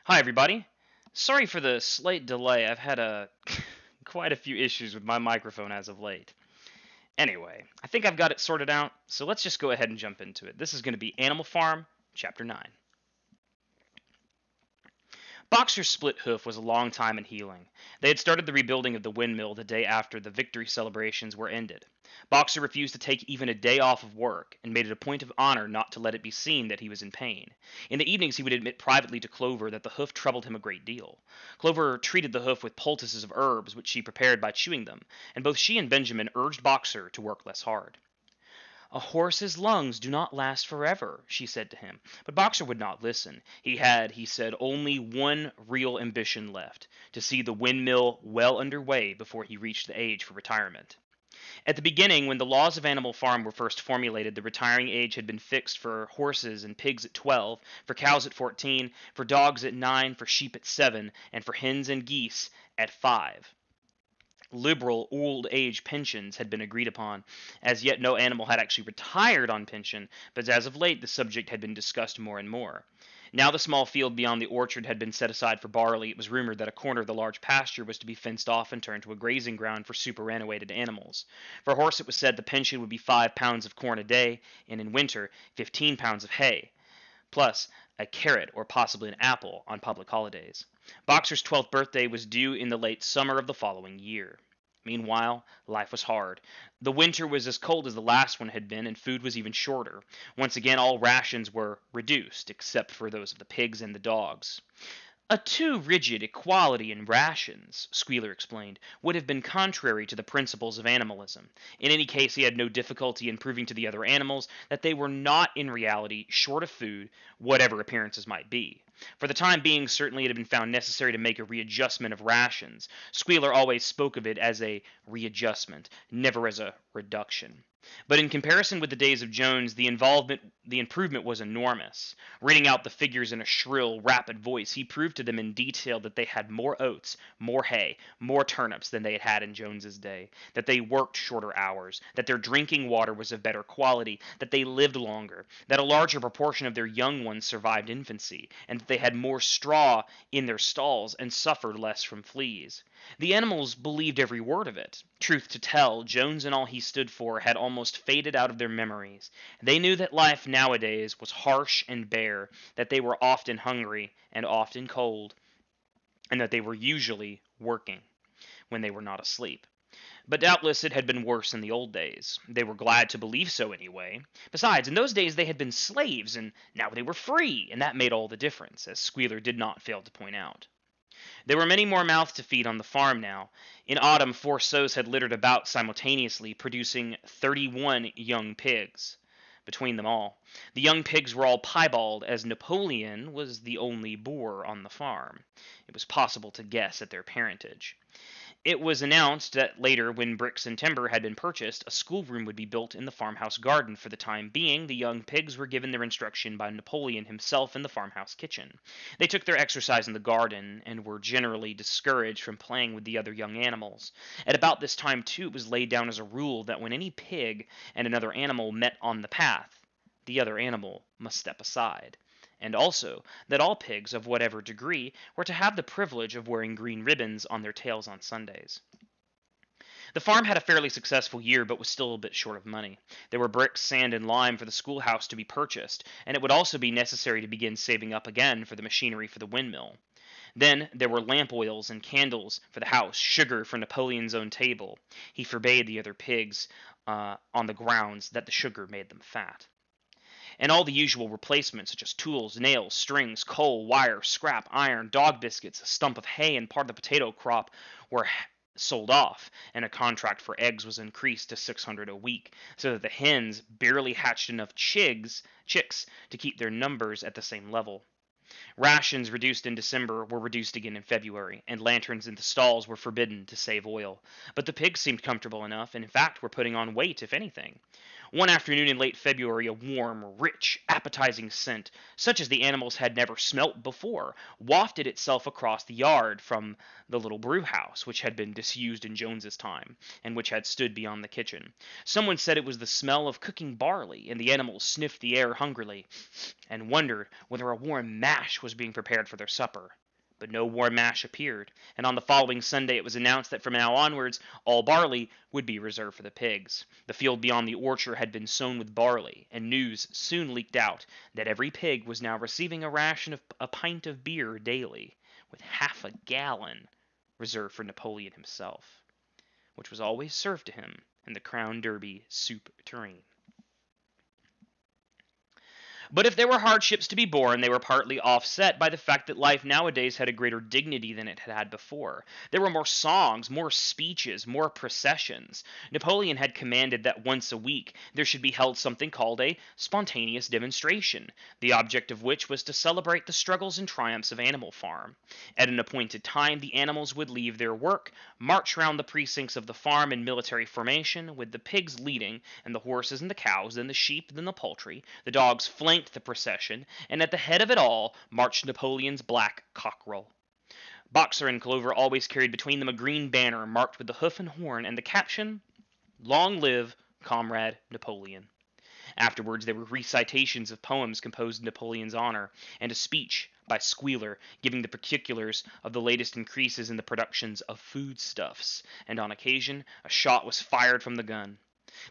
Hi, everybody. Sorry for the slight delay. I've had quite a few issues with my microphone as of late. Anyway, I think I've got it sorted out, so let's just go ahead and jump into it. This is going to be Animal Farm, Chapter 9. Boxer's split hoof was a long time in healing. They had started the rebuilding of the windmill the day after the victory celebrations were ended. Boxer refused to take even a day off of work and made it a point of honor not to let it be seen that he was in pain. In the evenings, he would admit privately to Clover that the hoof troubled him a great deal. Clover treated the hoof with poultices of herbs, which she prepared by chewing them, and both she and Benjamin urged Boxer to work less hard. "A horse's lungs do not last forever," she said to him. But Boxer would not listen. He had, he said, only one real ambition left: to see the windmill well under way before he reached the age for retirement. At the beginning, when the laws of Animal Farm were first formulated, the retiring age had been fixed for horses and pigs at 12, for cows at 14, for dogs at 9, for sheep at 7, and for hens and geese at 5. Liberal old age pensions had been agreed upon. As yet, no animal had actually retired on pension, but as of late the subject had been discussed more and more. Now the small field beyond the orchard had been set aside for barley. It was rumored that a corner of the large pasture was to be fenced off and turned to a grazing ground for superannuated animals. For a horse, it was said the pension would be 5 pounds of corn a day, and in winter 15 pounds of hay, plus a carrot or possibly an apple on public holidays. Boxer's 12th birthday was due in the late summer of the following year. Meanwhile, life was hard. The winter was as cold as the last one had been, and food was even shorter. Once again, all rations were reduced, except for those of the pigs and the dogs. "A too rigid equality in rations," Squealer explained, "would have been contrary to the principles of animalism. In any case, he had no difficulty in proving to the other animals that they were not in reality short of food, whatever appearances might be. For the time being, certainly it had been found necessary to make a readjustment of rations. Squealer always spoke of it as a readjustment, never as a reduction. But in comparison with the days of Jones, the improvement was enormous. Reading out the figures in a shrill, rapid voice, he proved to them in detail that they had more oats, more hay, more turnips than they had had in Jones's day, that they worked shorter hours, that their drinking water was of better quality, that they lived longer, that a larger proportion of their young ones survived infancy, and that they had more straw in their stalls and suffered less from fleas. The animals believed every word of it. Truth to tell, Jones and all he stood for had almost faded out of their memories. They knew that life nowadays was harsh and bare, that they were often hungry and often cold, and that they were usually working when they were not asleep. But doubtless it had been worse in the old days. They were glad to believe so anyway. Besides, in those days they had been slaves, and now they were free, and that made all the difference, as Squealer did not fail to point out. There were many more mouths to feed on the farm now. In autumn, 4 sows had littered about simultaneously, producing 31 young pigs between them all. The young pigs were all piebald, as Napoleon was the only boor on the farm. It was possible to guess at their parentage. It was announced that later, when bricks and timber had been purchased, a schoolroom would be built in the farmhouse garden. For the time being, the young pigs were given their instruction by Napoleon himself in the farmhouse kitchen. They took their exercise in the garden, and were generally discouraged from playing with the other young animals. At about this time, too, it was laid down as a rule that when any pig and another animal met on the path, the other animal must step aside, and also that all pigs of whatever degree were to have the privilege of wearing green ribbons on their tails on Sundays. The farm had a fairly successful year, but was still a bit short of money. There were bricks, sand, and lime for the schoolhouse to be purchased, and it would also be necessary to begin saving up again for the machinery for the windmill. Then there were lamp oils and candles for the house, sugar for Napoleon's own table. He forbade the other pigs on the grounds that the sugar made them fat, and all the usual replacements such as tools, nails, strings, coal, wire, scrap, iron, dog biscuits, a stump of hay, and part of the potato crop were sold off, and a contract for eggs was increased to 600 a week, so that the hens barely hatched enough chicks to keep their numbers at the same level. Rations reduced in December were reduced again in February, and lanterns in the stalls were forbidden to save oil. But the pigs seemed comfortable enough, and in fact were putting on weight, if anything. One afternoon in late February, a warm, rich, appetizing scent, such as the animals had never smelt before, wafted itself across the yard from the little brew house, which had been disused in Jones's time, and which had stood beyond the kitchen. Someone said it was the smell of cooking barley, and the animals sniffed the air hungrily, and wondered whether a warm mash was being prepared for their supper. But no warm mash appeared, and on the following Sunday it was announced that from now onwards all barley would be reserved for the pigs. The field beyond the orchard had been sown with barley, and news soon leaked out that every pig was now receiving a ration of a pint of beer daily, with half a gallon reserved for Napoleon himself, which was always served to him in the Crown Derby soup tureen. But if there were hardships to be borne, they were partly offset by the fact that life nowadays had a greater dignity than it had had before. There were more songs, more speeches, more processions. Napoleon had commanded that once a week there should be held something called a spontaneous demonstration, the object of which was to celebrate the struggles and triumphs of Animal Farm. At an appointed time, the animals would leave their work, march round the precincts of the farm in military formation, with the pigs leading, and the horses and the cows, then the sheep, then the poultry. The dogs flanked the procession, and at the head of it all marched Napoleon's black cockerel. Boxer and Clover always carried between them a green banner marked with the hoof and horn, and the caption, "Long live Comrade Napoleon." Afterwards there were recitations of poems composed in Napoleon's honor, and a speech by Squealer giving the particulars of the latest increases in the productions of foodstuffs, and on occasion a shot was fired from the gun.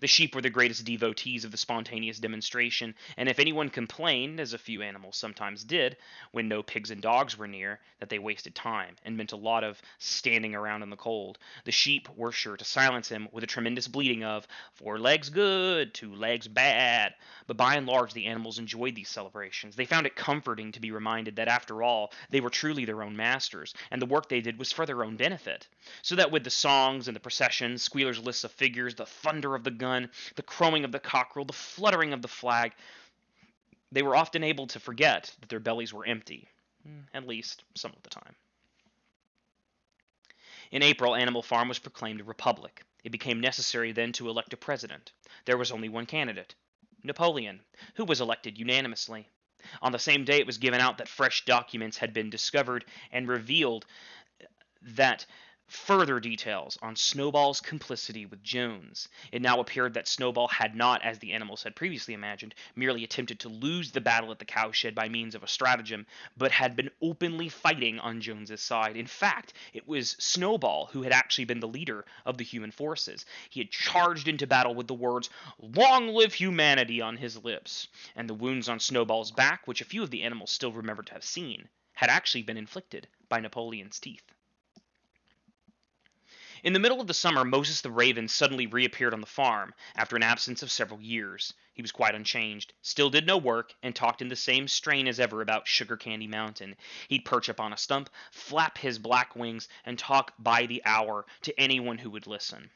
The sheep were the greatest devotees of the spontaneous demonstration, and if anyone complained, as a few animals sometimes did, when no pigs and dogs were near, that they wasted time and meant a lot of standing around in the cold, the sheep were sure to silence him with a tremendous bleating of 4 legs good, 2 legs bad. But by and large the animals enjoyed these celebrations. They found it comforting to be reminded that after all they were truly their own masters, and the work they did was for their own benefit. So that with the songs and the processions, Squealer's lists of figures, the thunder of the gun, the crowing of the cockerel, the fluttering of the flag, they were often able to forget that their bellies were empty, at least some of the time. In April, Animal Farm was proclaimed a republic. It became necessary then to elect a president. There was only one candidate, Napoleon, who was elected unanimously. On the same day it was given out that fresh documents had been discovered and revealed that further details on Snowball's complicity with Jones. It now appeared that Snowball had not, as the animals had previously imagined, merely attempted to lose the battle at the cowshed by means of a stratagem, but had been openly fighting on Jones's side. In fact, it was Snowball who had actually been the leader of the human forces. He had charged into battle with the words, "Long live humanity," on his lips, and the wounds on Snowball's back, which a few of the animals still remembered to have seen, had actually been inflicted by Napoleon's teeth. In the middle of the summer, Moses the Raven suddenly reappeared on the farm, after an absence of several years. He was quite unchanged, still did no work, and talked in the same strain as ever about Sugar Candy Mountain. He'd perch up on a stump, flap his black wings, and talk by the hour to anyone who would listen.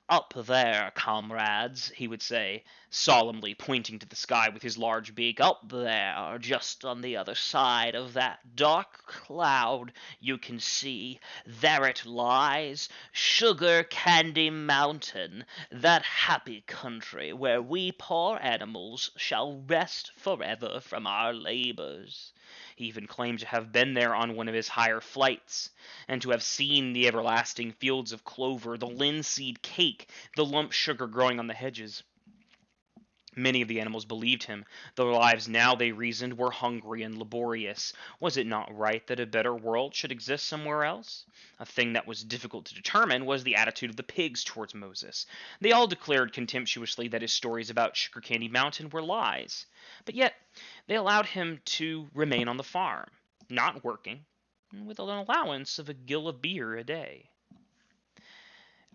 "Up there, comrades," he would say, solemnly pointing to the sky with his large beak. "Up there, just on the other side of that dark cloud you can see, there it lies, Sugar Candy Mountain, that happy country where we poor animals shall rest forever from our labors." He even claimed to have been there on one of his higher flights, and to have seen the everlasting fields of clover, the linseed cake, the lump sugar growing on the hedges. Many of the animals believed him. Their lives now, they reasoned, were hungry and laborious. Was it not right that a better world should exist somewhere else? A thing that was difficult to determine was the attitude of the pigs towards Moses. They all declared contemptuously that his stories about Sugar Candy Mountain were lies. But yet they allowed him to remain on the farm, not working, with an allowance of a gill of beer a day.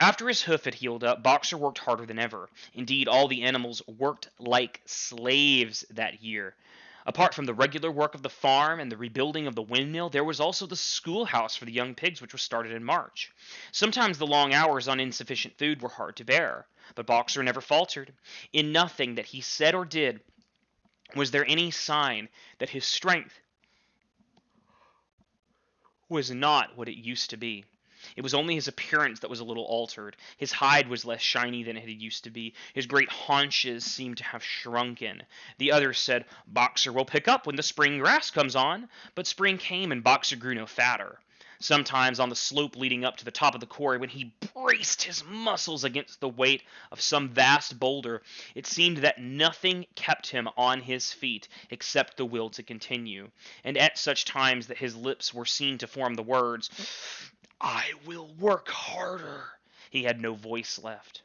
After his hoof had healed up, Boxer worked harder than ever. Indeed, all the animals worked like slaves that year. Apart from the regular work of the farm and the rebuilding of the windmill, there was also the schoolhouse for the young pigs, which was started in March. Sometimes the long hours on insufficient food were hard to bear, but Boxer never faltered. In nothing that he said or did was there any sign that his strength was not what it used to be. It was only his appearance that was a little altered. His hide was less shiny than it had used to be. His great haunches seemed to have shrunken. The others said, "Boxer will pick up when the spring grass comes on." But spring came and Boxer grew no fatter. Sometimes on the slope leading up to the top of the quarry, when he braced his muscles against the weight of some vast boulder, it seemed that nothing kept him on his feet except the will to continue, and at such times that his lips were seen to form the words, "I will work harder," he had no voice left.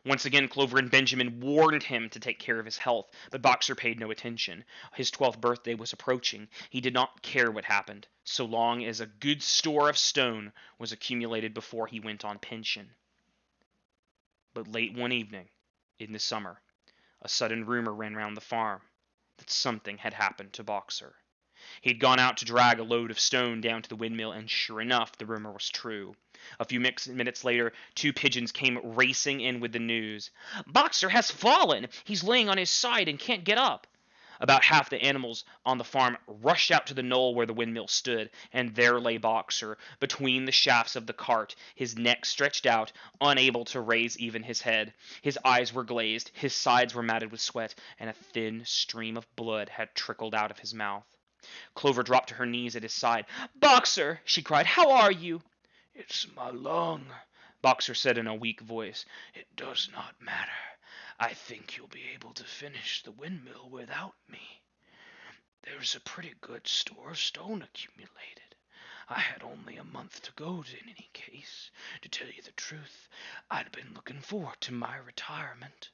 Once again Clover and Benjamin warned him to take care of his health, but Boxer paid no attention. His 12th birthday was approaching. He did not care what happened, so long as a good store of stone was accumulated before he went on pension. But late one evening, in the summer, a sudden rumor ran round the farm that something had happened to Boxer. He had gone out to drag a load of stone down to the windmill, and sure enough, the rumor was true. A few minutes later, 2 pigeons came racing in with the news. "Boxer has fallen! He's laying on his side and can't get up!" About half the animals on the farm rushed out to the knoll where the windmill stood, and there lay Boxer, between the shafts of the cart, his neck stretched out, unable to raise even his head. His eyes were glazed, his sides were matted with sweat, and a thin stream of blood had trickled out of his mouth. Clover dropped to her knees at his side. "Boxer!" she cried. "How are you?" "It's my lung," Boxer said in a weak voice. "It does not matter. I think you'll be able to finish the windmill without me. There's a pretty good store of stone accumulated. I had only a month to go in any case. To tell you the truth, I'd been looking forward to my retirement.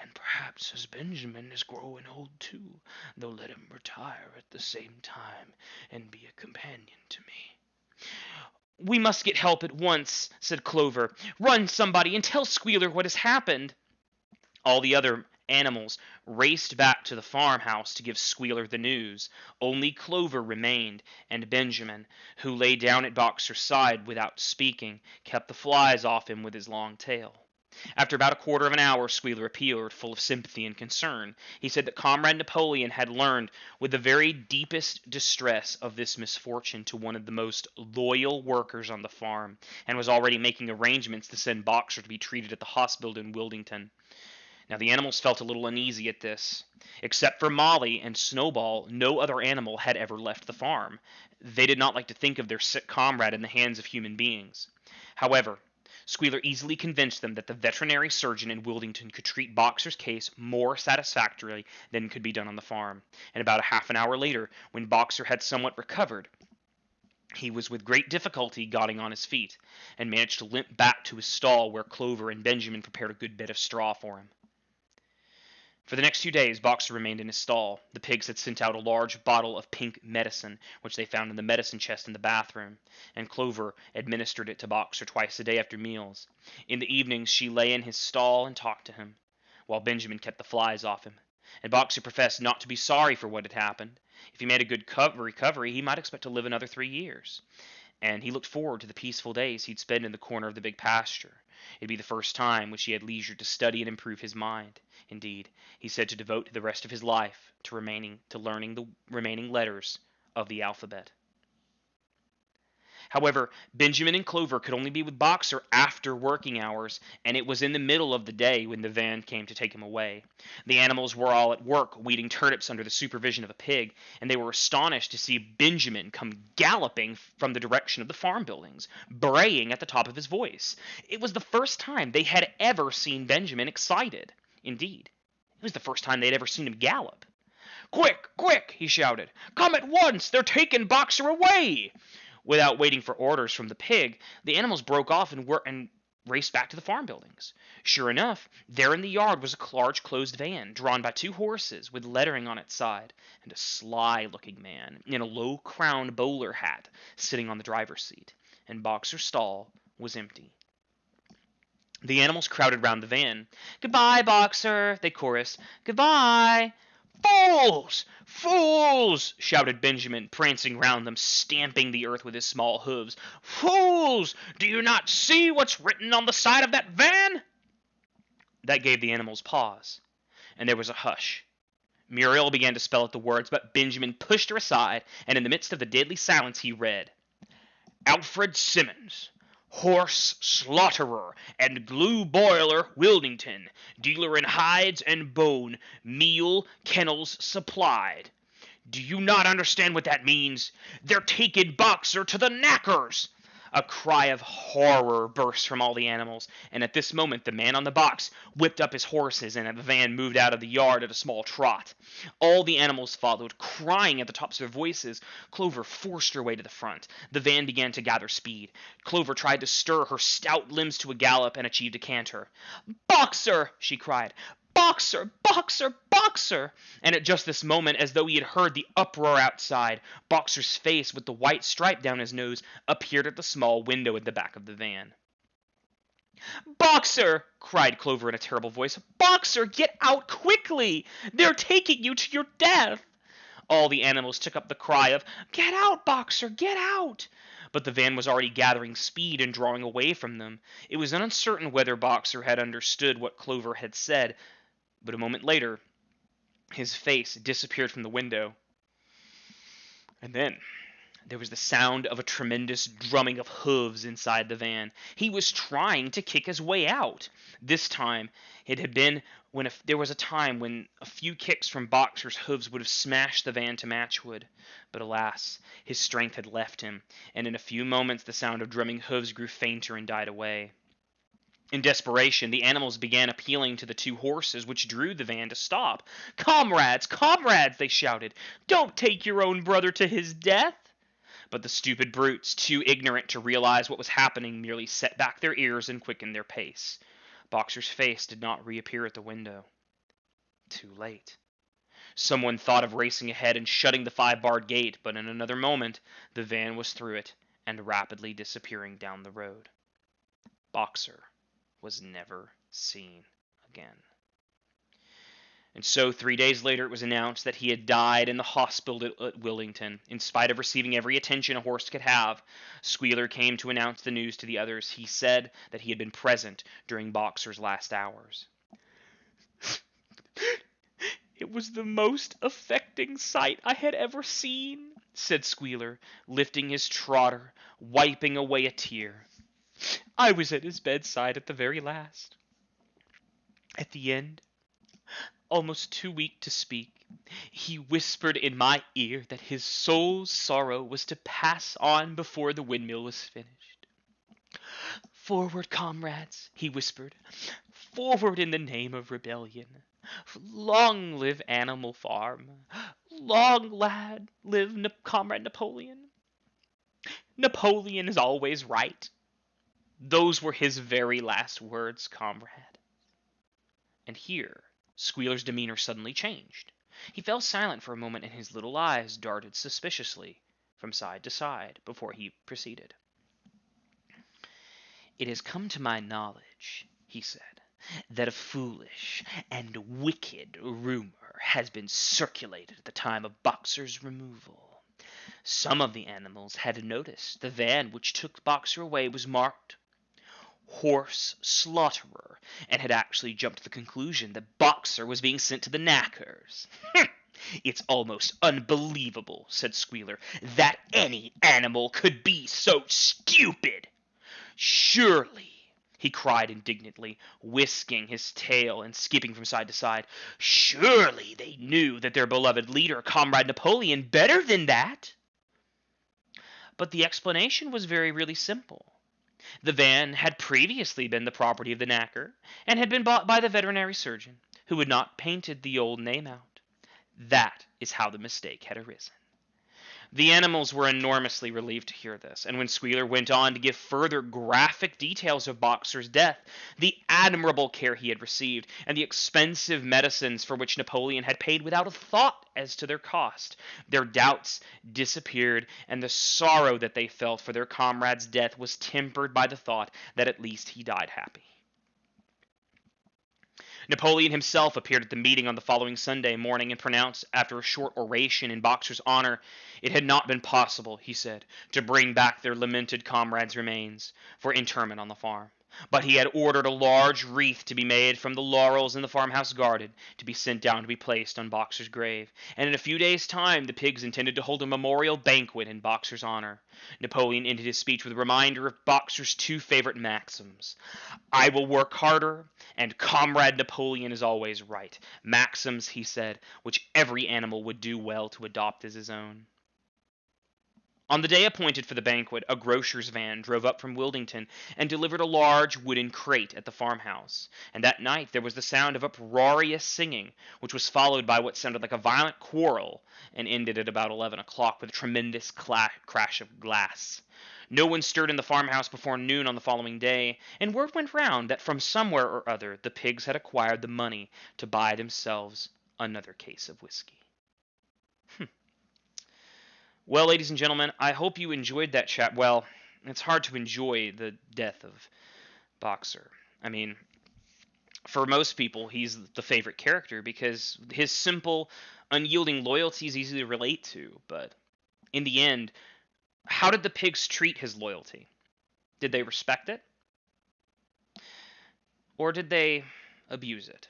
And perhaps as Benjamin is growing old too, they'll let him retire at the same time and be a companion to me." "We must get help at once," said Clover. "Run, somebody, and tell Squealer what has happened." All the other animals raced back to the farmhouse to give Squealer the news. Only Clover remained, and Benjamin, who lay down at Boxer's side without speaking, kept the flies off him with his long tail. After about a quarter of an hour, Squealer appeared, full of sympathy and concern. He said that Comrade Napoleon had learned with the very deepest distress of this misfortune to one of the most loyal workers on the farm, and was already making arrangements to send Boxer to be treated at the hospital in Wildington. Now the animals felt a little uneasy at this. Except for Molly and Snowball, no other animal had ever left the farm. They did not like to think of their sick comrade in the hands of human beings. However, Squealer easily convinced them that the veterinary surgeon in Wildington could treat Boxer's case more satisfactorily than could be done on the farm, and about a half an hour later, when Boxer had somewhat recovered, he was with great difficulty getting on his feet, and managed to limp back to his stall where Clover and Benjamin prepared a good bed of straw for him. For the next 2 days Boxer remained in his stall. The pigs had sent out a large bottle of pink medicine, which they found in the medicine chest in the bathroom, and Clover administered it to Boxer twice a day after meals. In the evenings she lay in his stall and talked to him, while Benjamin kept the flies off him, and Boxer professed not to be sorry for what had happened. If he made a good recovery, he might expect to live another 3 years, and he looked forward to the peaceful days he'd spend in the corner of the big pasture. It'd be the first time which he had leisure to study and improve his mind. Indeed, he said to devote the rest of his life to learning the remaining letters of the alphabet. However, Benjamin and Clover could only be with Boxer after working hours, and it was in the middle of the day when the van came to take him away. The animals were all at work weeding turnips under the supervision of a pig, and they were astonished to see Benjamin come galloping from the direction of the farm buildings, braying at the top of his voice. It was the first time they had ever seen Benjamin excited. Indeed, it was the first time they had ever seen him gallop. "Quick, quick!" he shouted. "Come at once! They're taking Boxer away!" Without waiting for orders from the pig, the animals broke off and raced back to the farm buildings. Sure enough, there in the yard was a large closed van, drawn by 2 horses, with lettering on its side, and a sly-looking man in a low-crowned bowler hat sitting on the driver's seat, and Boxer's stall was empty. The animals crowded round the van. "Goodbye, Boxer," they chorused. "Goodbye." "Fools! Fools!" shouted Benjamin, prancing round them, stamping the earth with his small hooves. "Fools! Do you not see what's written on the side of that van?" That gave the animals pause, and there was a hush. Muriel began to spell out the words, but Benjamin pushed her aside, and in the midst of the deadly silence he read, "Alfred Simmons, Horse slaughterer and glue boiler Wilmington, dealer in hides and bone, meal, kennels supplied. Do you not understand what that means? They're taking Boxer to the knackers! A cry of horror burst from all the animals, and at this moment the man on the box whipped up his horses and the van moved out of the yard at a small trot. All the animals followed, crying at the tops of their voices. Clover forced her way to the front. The van began to gather speed. Clover tried to stir her stout limbs to a gallop and achieved a canter. "Boxer!" she cried. "Boxer! Boxer! Boxer!" And at just this moment, as though he had heard the uproar outside, Boxer's face, with the white stripe down his nose, appeared at the small window at the back of the van. "Boxer!" cried Clover in a terrible voice. "Boxer, get out quickly! They're taking you to your death!" All the animals took up the cry of, "Get out, Boxer, get out!" But the van was already gathering speed and drawing away from them. It was uncertain whether Boxer had understood what Clover had said, but a moment later his face disappeared from the window. And then there was the sound of a tremendous drumming of hooves inside the van. He was trying to kick his way out. This time it had been when there was a time when a few kicks from Boxer's hooves would have smashed the van to matchwood. But alas, his strength had left him, and in a few moments the sound of drumming hooves grew fainter and died away. In desperation, the animals began appealing to the two horses which drew the van to stop. "Comrades, comrades!" they shouted. "Don't take your own brother to his death!" But the stupid brutes, too ignorant to realize what was happening, merely set back their ears and quickened their pace. Boxer's face did not reappear at the window. Too late. Someone thought of racing ahead and shutting the 5-barred gate, but in another moment the van was through it and rapidly disappearing down the road. Boxer was never seen again. And so 3 days later it was announced that he had died in the hospital at Wilmington. In spite of receiving every attention a horse could have, Squealer came to announce the news to the others. He said that he had been present during Boxer's last hours. "It was the most affecting sight I had ever seen," said Squealer, lifting his trotter, wiping away a tear. "I was at his bedside at the very last. At the end, almost too weak to speak, he whispered in my ear that his soul's sorrow was to pass on before the windmill was finished. 'Forward, comrades,' he whispered. 'Forward in the name of rebellion. Long live Animal Farm. Long live Comrade Napoleon. Napoleon is always right.' Those were his very last words, comrade." And here Squealer's demeanor suddenly changed. He fell silent for a moment, and his little eyes darted suspiciously from side to side before he proceeded. "It has come to my knowledge," he said, "that a foolish and wicked rumor has been circulated at the time of Boxer's removal. Some of the animals had noticed the van which took Boxer away was marked Horse Slaughterer, and had actually jumped to the conclusion that Boxer was being sent to the knackers." "It's almost unbelievable," said Squealer, "that any animal could be so stupid. Surely," he cried indignantly, whisking his tail and skipping from side to side, "surely they knew that their beloved leader, Comrade Napoleon, better than that." But the explanation was really simple. The van had previously been the property of the knacker, and had been bought by the veterinary surgeon, who had not painted the old name out. That is how the mistake had arisen. The animals were enormously relieved to hear this, and when Squealer went on to give further graphic details of Boxer's death, the admirable care he had received, and the expensive medicines for which Napoleon had paid without a thought as to their cost, their doubts disappeared, and the sorrow that they felt for their comrade's death was tempered by the thought that at least he died happy. Napoleon himself appeared at the meeting on the following Sunday morning and pronounced, after a short oration in Boxer's honor, it had not been possible, he said, to bring back their lamented comrade's remains for interment on the farm. but he had ordered a large wreath to be made from the laurels in the farmhouse garden to be sent down to be placed on Boxer's grave, and in a few days' time the pigs intended to hold a memorial banquet in Boxer's honor. Napoleon ended his speech with a reminder of Boxer's two favorite maxims: "I will work harder," and "Comrade Napoleon is always right." Maxims, he said, which every animal would do well to adopt as his own. On the day appointed for the banquet, a grocer's van drove up from Wildington and delivered a large wooden crate at the farmhouse, and that night there was the sound of uproarious singing, which was followed by what sounded like a violent quarrel, and ended at about 11 o'clock with a tremendous crash of glass. No one stirred in the farmhouse before noon on the following day, and word went round that from somewhere or other the pigs had acquired the money to buy themselves another case of whiskey. Well, ladies and gentlemen, I hope you enjoyed that chat. Well, it's hard to enjoy the death of Boxer. I mean, for most people, he's the favorite character because his simple, unyielding loyalty is easy to relate to. But in the end, how did the pigs treat his loyalty? Did they respect it? Or did they abuse it?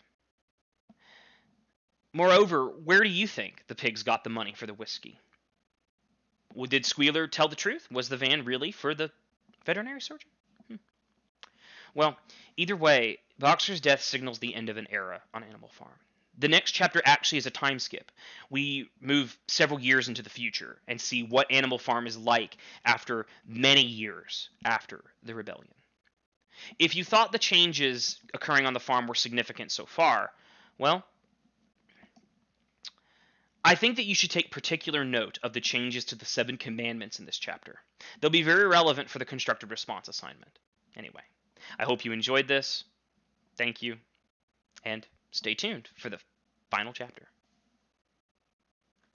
Moreover, where do you think the pigs got the money for the whiskey? Did Squealer tell the truth? Was the van really for the veterinary surgeon? Well, either way, Boxer's death signals the end of an era on Animal Farm. The next chapter actually is a time skip. We move several years into the future and see what Animal Farm is like after many years after the rebellion. If you thought the changes occurring on the farm were significant so far, well, I think that you should take particular note of the changes to the 7 commandments in this chapter. They'll be very relevant for the constructive response assignment. Anyway, I hope you enjoyed this. Thank you, and stay tuned for the final chapter.